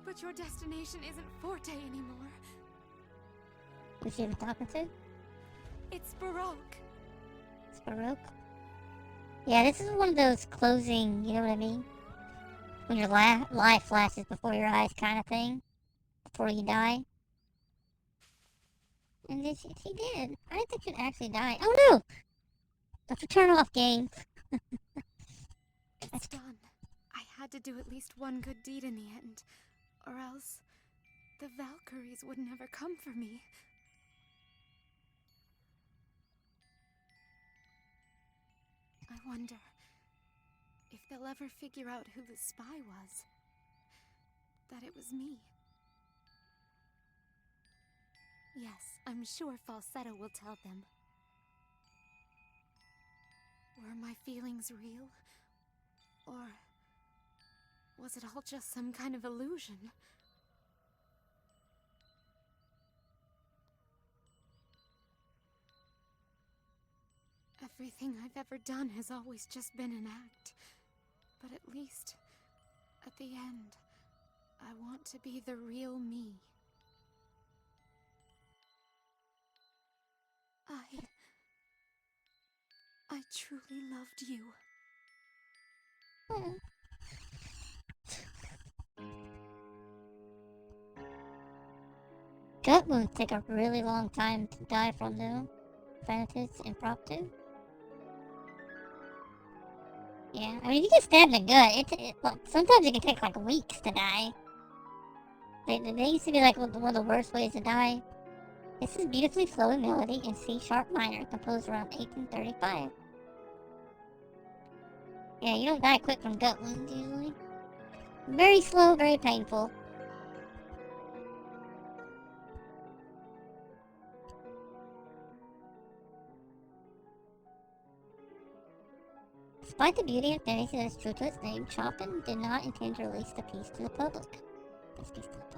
But your destination isn't Forte anymore. Who's she even talking to? It's Baroque. It's Baroque. Yeah, this is one of those closing, you know what I mean? When your life flashes before your eyes kind of thing. Before you die. And then she did. I didn't think she'd actually die. Oh no! Don't you turn off, game. It's done. I had to do at least one good deed in the end, or else the Valkyries would never come for me. I wonder if they'll ever figure out who the spy was. That it was me. Yes, I'm sure Falsetto will tell them. Were my feelings real? Or was it all just some kind of illusion? Everything I've ever done has always just been an act. But at least, at the end, I want to be the real me. I truly loved you. Gut wounds take a really long time to die from, though. Thanatos impromptu. Yeah, I mean, if you get stabbed in the gut, well, sometimes it can take like weeks to die. They used to be like one of the worst ways to die. This is beautifully flowing melody in C sharp minor, composed around 1835. Yeah, you don't die quick from gut wounds usually. Very slow, very painful. Despite the beauty and fantasy that is true to its name, Chopin did not intend to release the piece to the public. This piece to the public.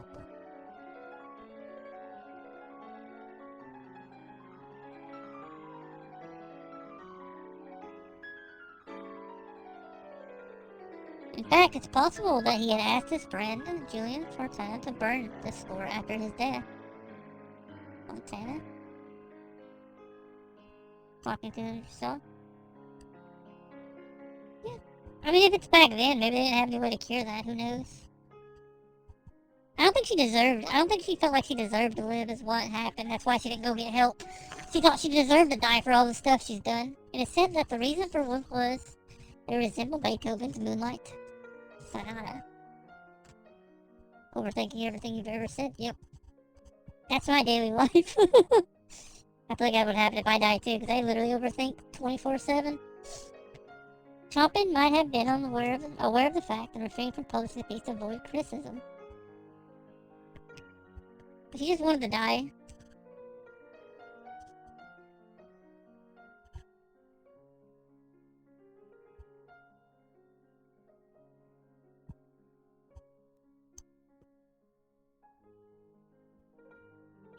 In fact, it's possible that he had asked his friend, Julian Fontana, to burn the score after his death. Fontana? Talking to himself? Yeah. I mean, if it's back then, maybe they didn't have any way to cure that, who knows? I don't think she felt like she deserved to live is what happened. That's why she didn't go get help. She thought she deserved to die for all the stuff she's done. It is said that the reason for Wolf was it resembled Beethoven's Moonlight Sonata. Overthinking everything you've ever said? Yep. That's my daily life. I feel like that would happen if I died too, because I literally overthink 24/7. Chopin might have been aware of the fact and refrained from publishing the piece to avoid criticism. But he just wanted to die.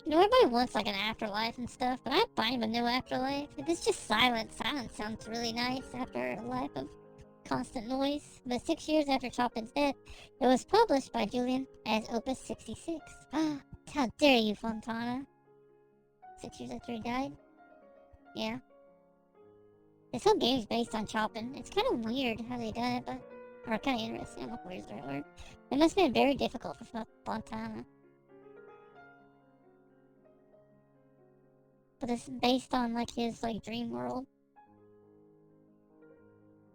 You know, everybody wants like an afterlife and stuff, but I'm fine with no afterlife. If it's just silence, silence sounds really nice after a life of constant noise. But 6 years after Chopin's death, it was published by Julian as Opus 66. Ah, how dare you, Fontana? 6 years after he died? Yeah. This whole game's based on Chopin. It's kind of weird how they done it, but... Or kind of interesting. I don't know if weird's the right word. It must have been very difficult for Fontana. But it's based on, like, his, like, dream world.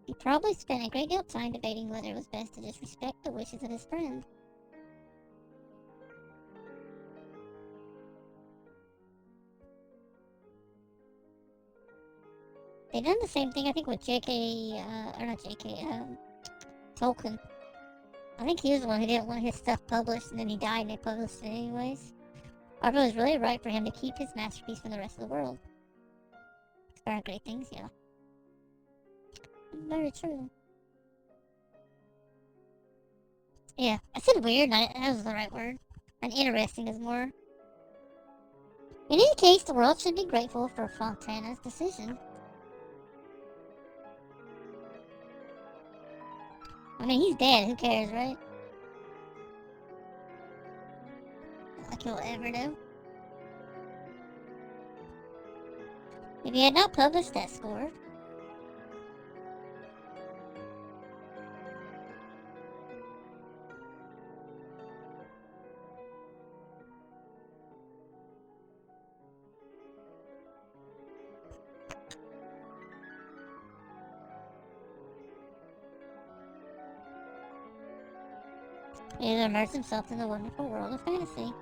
He probably spent a great deal of time debating whether it was best to just respect the wishes of his friend. They done the same thing, I think, with Tolkien. I think he was the one who didn't want his stuff published, and then he died and they published it anyways. I thought it was really right for him to keep his masterpiece from the rest of the world. There are great things, yeah. Very true. Yeah, I said weird, that was the right word. And interesting is more. In any case, the world should be grateful for Fontana's decision. I mean, he's dead. Who cares, right? Not like he'll ever do. If he had not published that score, he would immerse himself in the wonderful world of fantasy.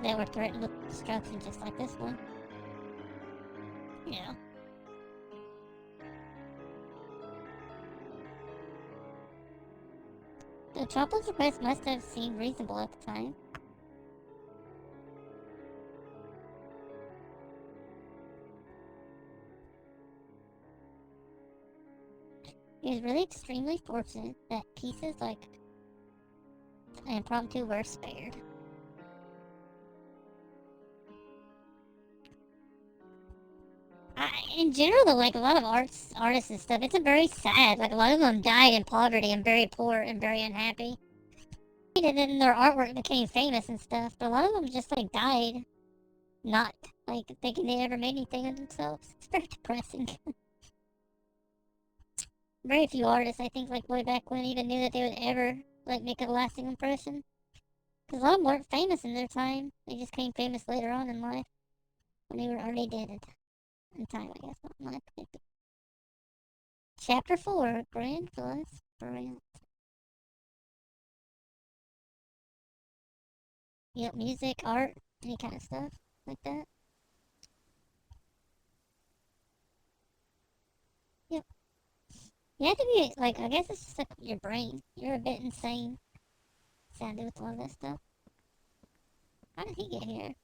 They were threatened with destruction just like this one. Yeah. The Tropo's request must have seemed reasonable at the time. It was really extremely fortunate that pieces like Impromptu were spared. In general, though, like a lot of artists and stuff, it's a very sad. Like a lot of them died in poverty and very poor and very unhappy. And then their artwork became famous and stuff, but a lot of them just like died, not like thinking they ever made anything of themselves. It's very depressing. Very few artists, I think, like way back when, even knew that they would ever like make a lasting impression. Because a lot of them weren't famous in their time. They just became famous later on in life when they were already dead in time, I guess. Not in life. Chapter 4: Grand Plus Brand. Yep, music, art, any kind of stuff like that. Yep. You have to be, like, I guess it's just like your brain. You're a bit insane. Sounded with all that stuff. How did he get here?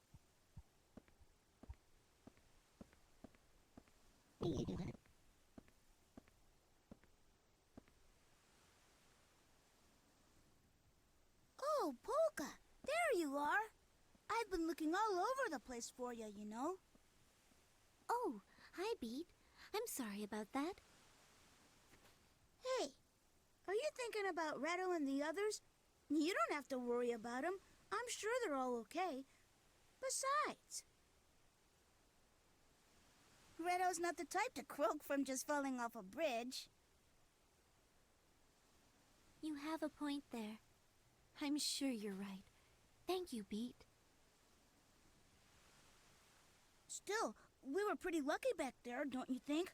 What are you doing? Oh, Polka! There you are! I've been looking all over the place for you, you know. Oh, hi, Beat. I'm sorry about that. Hey, are you thinking about Reto and the others? You don't have to worry about them. I'm sure they're all okay. Besides, Reto's not the type to croak from just falling off a bridge. You have a point there. I'm sure you're right. Thank you, Beat. Still, we were pretty lucky back there, don't you think?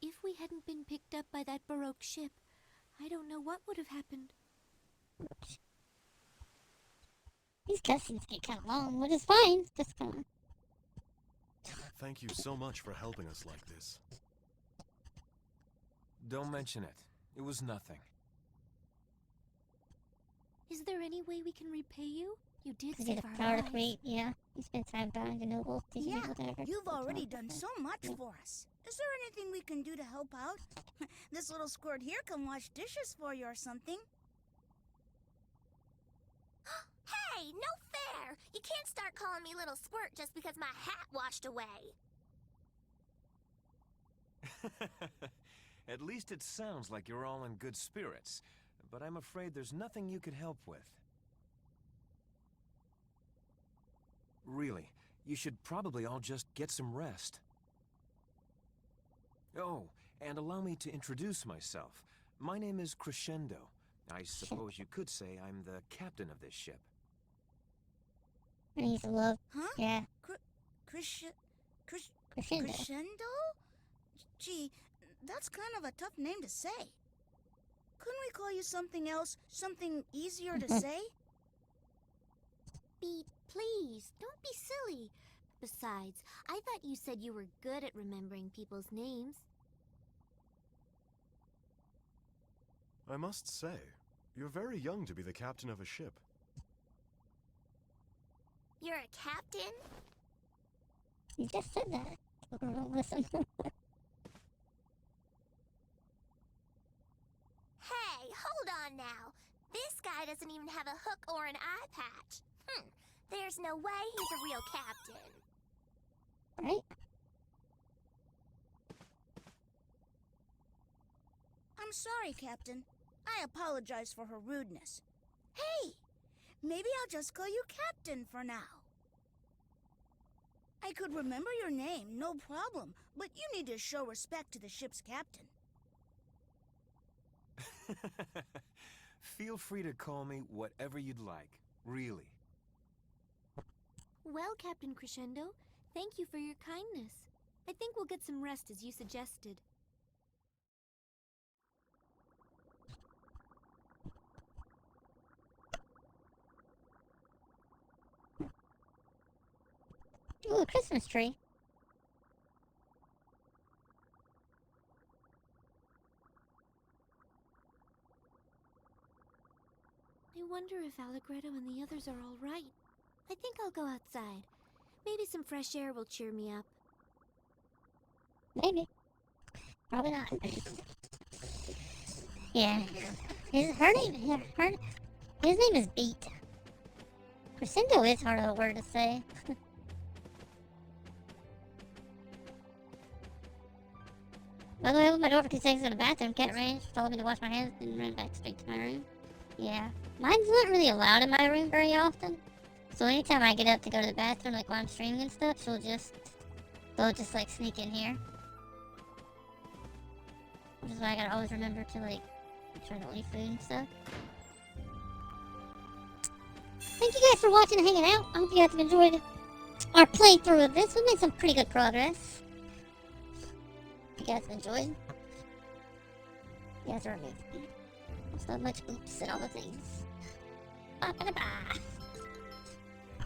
If we hadn't been picked up by that Baroque ship, I don't know what would have happened. These cutscenes get kind of long, which is fine. Just kind of. Thank you so much for helping us like this. Don't mention it. It was nothing. Is there any way we can repay you? You did Because save the our power to lives. create, yeah. You spend time buying the noble, teaching Yeah, people to you've already done so much for us. Is there anything we can do to help out? This little squirt here can wash dishes for you or something. Hey, no fair! You can't start calling me Little Squirt just because my hat washed away. At least it sounds like you're all in good spirits, but I'm afraid there's nothing you could help with. Really, you should probably all just get some rest. Oh, and allow me to introduce myself. My name is Crescendo. I suppose you could say I'm the captain of this ship. And he's love. Huh? Yeah. Crescendo? Crescendo. Gee, that's kind of a tough name to say. Couldn't we call you something else? Something easier to say? Beat, please, don't be silly. Besides, I thought you said you were good at remembering people's names. I must say, you're very young to be the captain of a ship. You're a captain? You just said that. Listen. Hey, hold on now. This guy doesn't even have a hook or an eye patch. There's no way he's a real captain. Right? I'm sorry, Captain. I apologize for her rudeness. Hey, maybe I'll just call you Captain for now. I could remember your name, no problem, but you need to show respect to the ship's captain. Feel free to call me whatever you'd like, really. Well, Captain Crescendo, thank you for your kindness. I think we'll get some rest as you suggested. Ooh, a Christmas tree. I wonder if Allegretto and the others are all right. I think I'll go outside. Maybe some fresh air will cheer me up. Maybe. Probably not. Yeah. His name is Beat. Crescendo is hard of a word to say. By the way, I opened my door for 2 seconds in the bathroom. Cat ran, told me to wash my hands, and ran back straight to my room. Yeah. Mine's not really allowed in my room very often. So anytime I get up to go to the bathroom, like while I'm streaming and stuff, they'll just like sneak in here. Which is why I gotta always remember to like, try to eat food and stuff. Thank you guys for watching and hanging out. I hope you guys have enjoyed our playthrough of this. We made some pretty good progress. You guys have enjoyed. You guys are amazing. So much oops and all the things. Ba-ba-da-ba.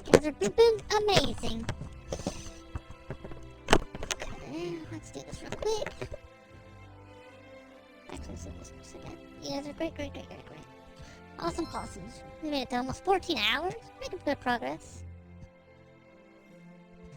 You guys are booping amazing. Okay, let's do this real quick. Actually, let's do this for a second. You guys are great. Awesome possums. We made it to almost 14 hours. Making good progress.